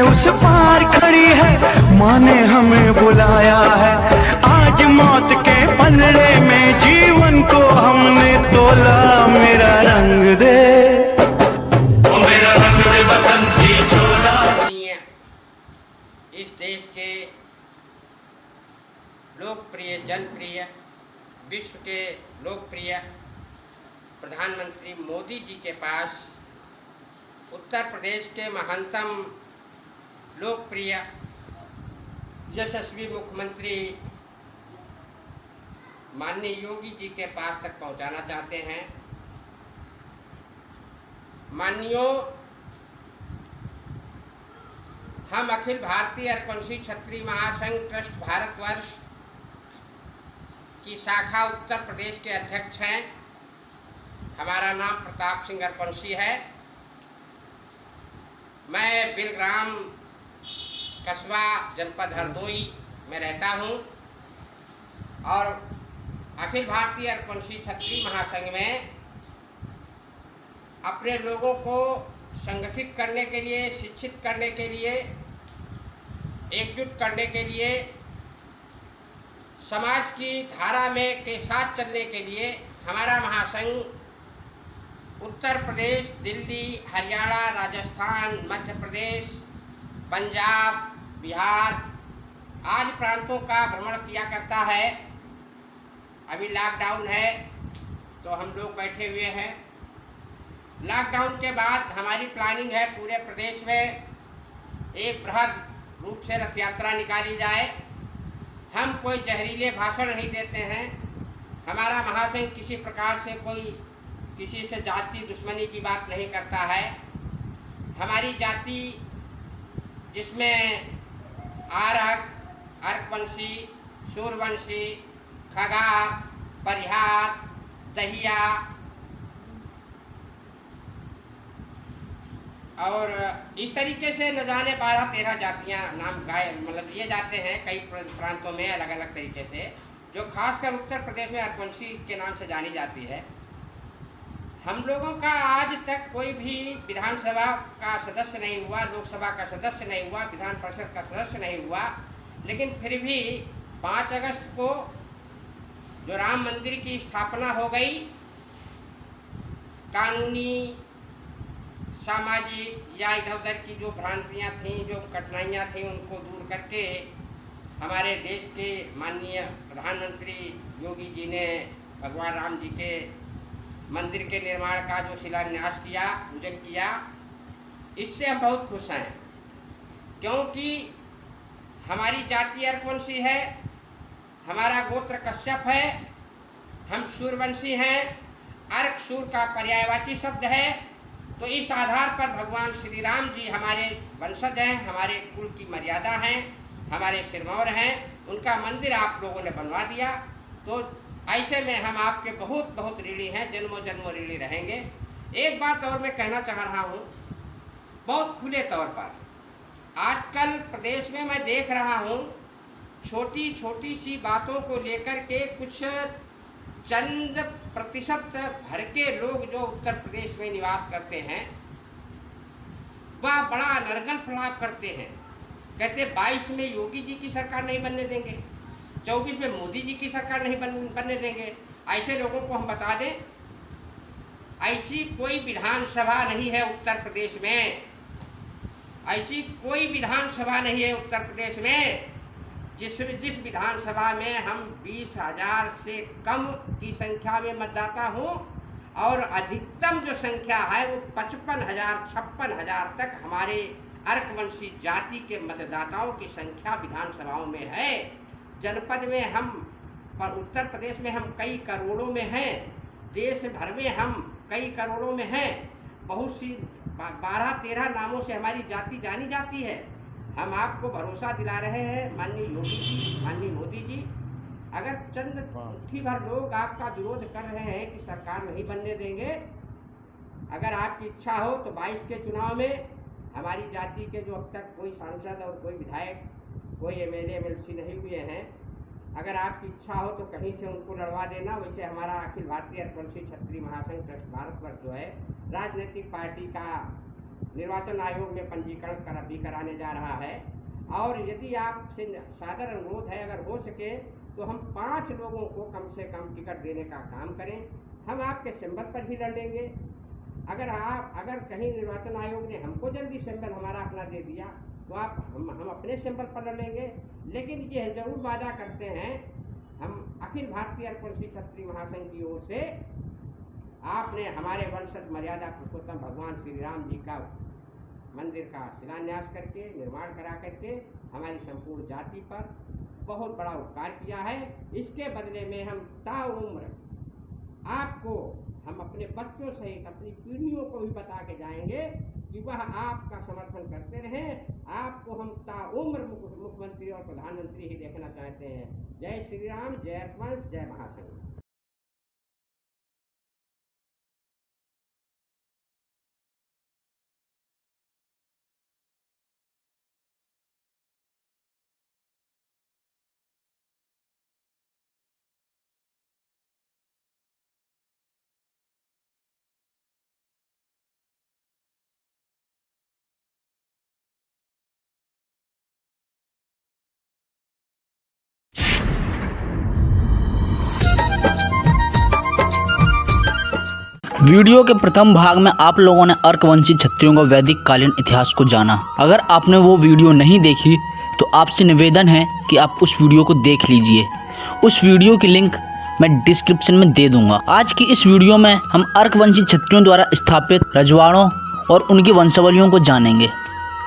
उस पार खड़ी है, माँ ने हमें बुलाया है। आज मौत के पलड़े में जीवन को हमने तोला। मेरा रंग दे, ओ मेरा रंग दे बसंती चोला। इस देश के लोकप्रिय, जनप्रिय, विश्व के लोकप्रिय प्रधानमंत्री मोदी जी के पास उत्तर प्रदेश के महानतम लोकप्रिय यशस्वी मुख्यमंत्री माननीय योगी जी के पास तक पहुंचाना चाहते हैं। माननीयों, हम अखिल भारतीय अरपनसी क्षत्रिय महासंघ ट्रस्ट भारतवर्ष की शाखा उत्तर प्रदेश के अध्यक्ष हैं। हमारा नाम प्रताप सिंह अरपनसी है। मैं बिलग्राम कस्बा जनपद हरदोई में रहता हूं और अखिल भारतीय अरपनसी क्षत्रिय महासंघ में अपने लोगों को संगठित करने के लिए, शिक्षित करने के लिए, एकजुट करने के लिए, समाज की धारा में के साथ चलने के लिए हमारा महासंघ उत्तर प्रदेश, दिल्ली, हरियाणा, राजस्थान, मध्य प्रदेश, पंजाब, बिहार आदि प्रांतों का भ्रमण किया करता है। अभी लॉकडाउन है तो हम लोग बैठे हुए हैं। लॉकडाउन के बाद हमारी प्लानिंग है पूरे प्रदेश में एक बृहद रूप से रथ यात्रा निकाली जाए। हम कोई जहरीले भाषण नहीं देते हैं। हमारा महासंघ किसी प्रकार से कोई किसी से जाति दुश्मनी की बात नहीं करता है। हमारी जाति जिसमें आरक, अर्कवंशी, सूर्यवंशी, खगार, परिहार, दहिया और इस तरीके से न जाने 12-13 जातियां नाम मतलब लिए जाते हैं कई प्रांतों में अलग अलग तरीके से, जो खासकर उत्तर प्रदेश में अर्कवंशी के नाम से जानी जाती है। हम लोगों का आज तक कोई भी विधानसभा का सदस्य नहीं हुआ, लोकसभा का सदस्य नहीं हुआ, विधान परिषद का सदस्य नहीं हुआ, लेकिन फिर भी 5 अगस्त को जो राम मंदिर की स्थापना हो गई, कानूनी, सामाजिक या इधर उधर की जो भ्रांतियाँ थीं, जो कठिनाइयाँ थीं, उनको दूर करके हमारे देश के माननीय प्रधानमंत्री योगी जी ने भगवान राम जी के मंदिर के निर्माण का जो शिलान्यास किया, पूजन किया, इससे हम बहुत खुश हैं। क्योंकि हमारी जाति अर्कवंशी है, हमारा गोत्र कश्यप है, हम सूर्यवंशी हैं। अर्क सूर्य का पर्यायवाची शब्द है, तो इस आधार पर भगवान श्री राम जी हमारे वंशज हैं, हमारे कुल की मर्यादा हैं, हमारे सिरमौर हैं। उनका मंदिर आप लोगों ने बनवा दिया, तो ऐसे में हम आपके बहुत बहुत ऋणी हैं, जन्मों जन्मों ऋणी रहेंगे। एक बात और मैं कहना चाह रहा हूँ बहुत खुले तौर पर, आजकल प्रदेश में मैं देख रहा हूँ छोटी छोटी सी बातों को लेकर के कुछ चंद प्रतिशत भर के लोग जो उत्तर प्रदेश में निवास करते हैं वह बड़ा अनर्गल प्रलाप करते हैं। कहते 22 में योगी जी की सरकार नहीं बनने देंगे, 24 में मोदी जी की सरकार नहीं बनने देंगे। ऐसे लोगों को हम बता दें, ऐसी कोई विधानसभा नहीं है उत्तर प्रदेश में, ऐसी कोई विधानसभा नहीं है उत्तर प्रदेश में जिस विधानसभा में हम 20,000 से कम की संख्या में मतदाता हूँ और अधिकतम जो संख्या है वो 55,000, 56,000 तक हमारे अर्कवंशी जाति के मतदाताओं की संख्या विधानसभाओं में है। जनपद में हम पर उत्तर प्रदेश में हम कई करोड़ों में हैं, देश भर में हम कई करोड़ों में हैं। बहुत सी 12-13 नामों से हमारी जाति जानी जाती है। हम आपको भरोसा दिला रहे हैं माननीय योगी जी, माननीय मोदी जी, अगर चंद मुट्ठी भर लोग आपका विरोध कर रहे हैं कि सरकार नहीं बनने देंगे, अगर आपकी इच्छा हो तो 22 के चुनाव में हमारी जाति के जो अब तक कोई सांसद और कोई विधायक, कोई एमएलए एमएलसी नहीं हुए हैं, अगर आपकी इच्छा हो तो कहीं से उनको लड़वा देना। वैसे हमारा अखिल भारतीय अरपनसी क्षत्रिय महासंघ ट्रस्ट भारतवर्ष जो है राजनीतिक पार्टी का निर्वाचन आयोग में पंजीकरण भी कराने जा रहा है। और यदि आपसे सादर अनुरोध है, अगर हो सके तो हम 5 लोगों को कम से कम टिकट देने का काम करें। हम आपके सिंबल पर भी लड़ लेंगे। अगर कहीं निर्वाचन आयोग ने हमको जल्दी सिंबल हमारा अपना दे दिया तो हम अपने सिंबल पर लड़ लेंगे। लेकिन ये जरूर वादा करते हैं, हम अखिल भारतीय अर्कवंशी क्षत्रिय महासंघ की ओर से आपने हमारे वंशज मर्यादा पुरुषोत्तम भगवान श्री राम जी का मंदिर का शिलान्यास करके, निर्माण करा करके हमारी संपूर्ण जाति पर बहुत बड़ा उपकार किया है। इसके बदले में हम ताउम्र आपको, हम अपने बच्चों सहित अपनी पीढ़ियों को भी बता के जाएंगे कि वह आपका समर्थन करते रहें। आपको हम ताउम्र मुख्यमंत्री और प्रधानमंत्री ही देखना चाहते हैं। जय श्री राम, जय अर्कवंश, जय महासंघ। वीडियो के प्रथम भाग में आप लोगों ने अर्कवंशी क्षत्रियों का वैदिक कालीन इतिहास को जाना। अगर आपने वो वीडियो नहीं देखी तो आपसे निवेदन है कि आप उस वीडियो को देख लीजिए। उस वीडियो की लिंक मैं डिस्क्रिप्शन में दे दूंगा। आज की इस वीडियो में हम अर्कवंशी क्षत्रियों द्वारा स्थापित रजवाड़ों और उनकी वंशावलियों को जानेंगे।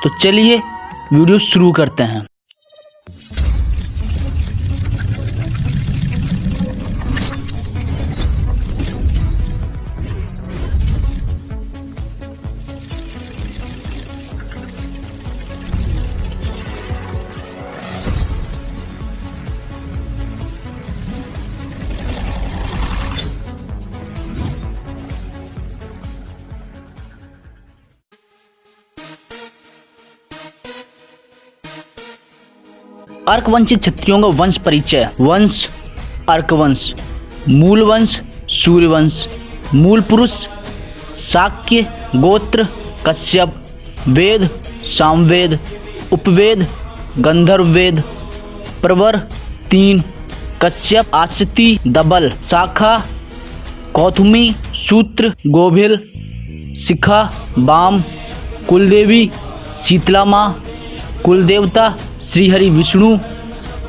तो चलिए वीडियो शुरू करते हैं। अर्कवंशी क्षत्रियों का वंश परिचय। वंश अर्कवंश, मूल वंश सूर्यवंश, मूल पुरुष शाक्य, गोत्र कश्यप, वेद सामवेद, उपवेद गंधर्व वेद, प्रवर 3, कश्यप आश्रिति दबल, शाखा कौथुमी, सूत्र गोभिल, शिखा बाम, कुलदेवी शीतला माँ, कुलदेवता श्रीहरि विष्णु,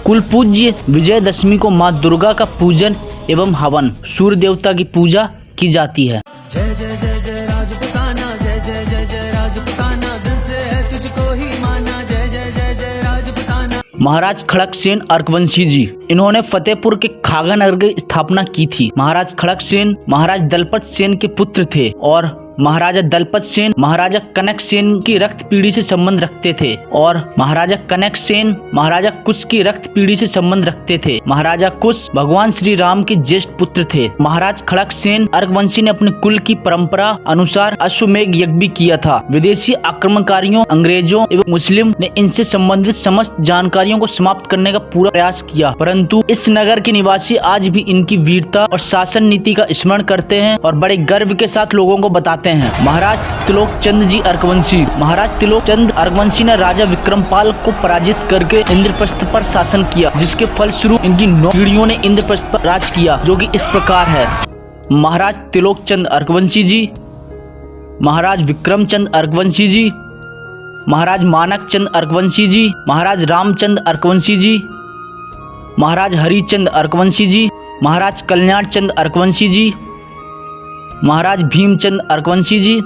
कुल पूज्य विजयदशमी को माँ दुर्गा का पूजन एवं हवन, सूर्य देवता की पूजा की जाती है। जय जय जय जय राजपुताना, जय जय जय जय राजपुताना, दिल से है तुझको ही माना, जय जय जय जय राजपुताना। महाराज खड़गसेन अर्कवंशी जी, इन्होंने फतेहपुर के खागा नगर की स्थापना की थी। महाराज खड़गसेन महाराज दलपत सेन के पुत्र थे और महाराजा दलपत सेन महाराजा कनक सेन की रक्त पीढ़ी से संबंध रखते थे और महाराजा कनक सेन महाराजा कुश की रक्त पीढ़ी से संबंध रखते थे। महाराजा कुश भगवान श्री राम के ज्येष्ठ पुत्र थे। महाराज खड़गसेन अर्कवंशी ने अपने कुल की परंपरा अनुसार अश्वमेध यज्ञ भी किया था। विदेशी आक्रमणकारियों, अंग्रेजों एवं मुस्लिम ने इनसे संबंधित समस्त जानकारियों को समाप्त करने का पूरा प्रयास किया, परंतु इस नगर के निवासी आज भी इनकी वीरता और शासन नीति का स्मरण करते हैं और बड़े गर्व के साथ लोगों को बताते हैं। महाराज त्रिलोकचंद जी अर्कवंशी। महाराज त्रिलोकचंद अर्कवंशी ने राजा विक्रमपाल को पराजित करके इंद्रप्रस्थ पर शासन किया, जिसके फलस्वरूप इनकी 9 पीढ़ियों ने इंद्रप्रस्थ पर राज किया, जो कि इस प्रकार है। महाराज त्रिलोकचंद अर्कवंशी जी, महाराज विक्रमचंद अर्कवंशी जी, महाराज मानकचंद अर्कवंशी जी, महाराज रामचंद अर्कवंशी जी, महाराज हरिचंद अर्कवंशी जी, महाराज कल्याणचंद अर्कवंशी जी, महाराज भीमचंद अर्कवंशी जी,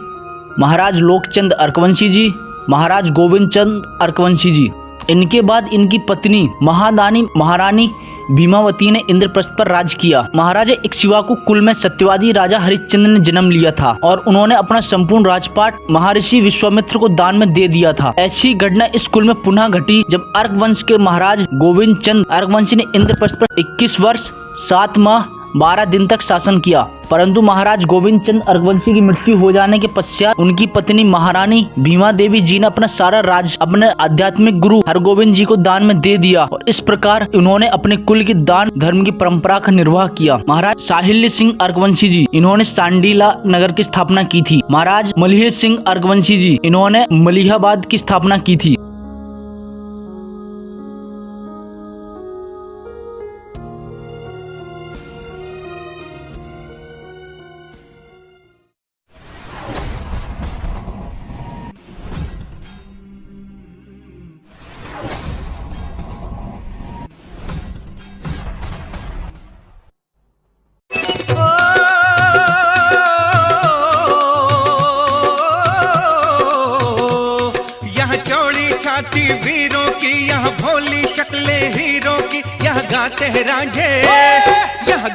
महाराज लोकचंद अर्कवंशी जी, महाराज गोविंदचंद अर्कवंशी जी। इनके बाद इनकी पत्नी महादानी महारानी भीमावती ने इंद्रप्रस्थ पर राज किया। महाराजा इक्ष्वाकु कुल में सत्यवादी राजा हरिश्चंद्र ने जन्म लिया था और उन्होंने अपना संपूर्ण राजपाट महर्षि विश्वामित्र को दान में दे दिया था। ऐसी घटना इस कुल में पुनः घटी जब अर्कवंश के महाराज गोविंद चंद अर्कवंशी ने इंद्रप्रस्थ पर 21 वर्ष 7 माह 12 दिन तक शासन किया, परंतु महाराज गोविंद चंद अर्कवंशी की मृत्यु हो जाने के पश्चात उनकी पत्नी महारानी भीमा देवी जी ने अपना सारा राज अपने आध्यात्मिक गुरु हरगोविंद जी को दान में दे दिया और इस प्रकार उन्होंने अपने कुल की दान धर्म की परंपरा का निर्वाह किया। महाराज साहिल्य सिंह अर्कवंशी जी, इन्होंने सांडीला नगर की स्थापना की थी। महाराज मलिह सिंह अर्कवंशी जी, इन्होंने मलिहाबाद की स्थापना की थी। यहाँ चौड़ी छाती वीरों की, यहाँ भोली शक्लें हीरों की, यहाँ गाते हैं रांझे, यहाँ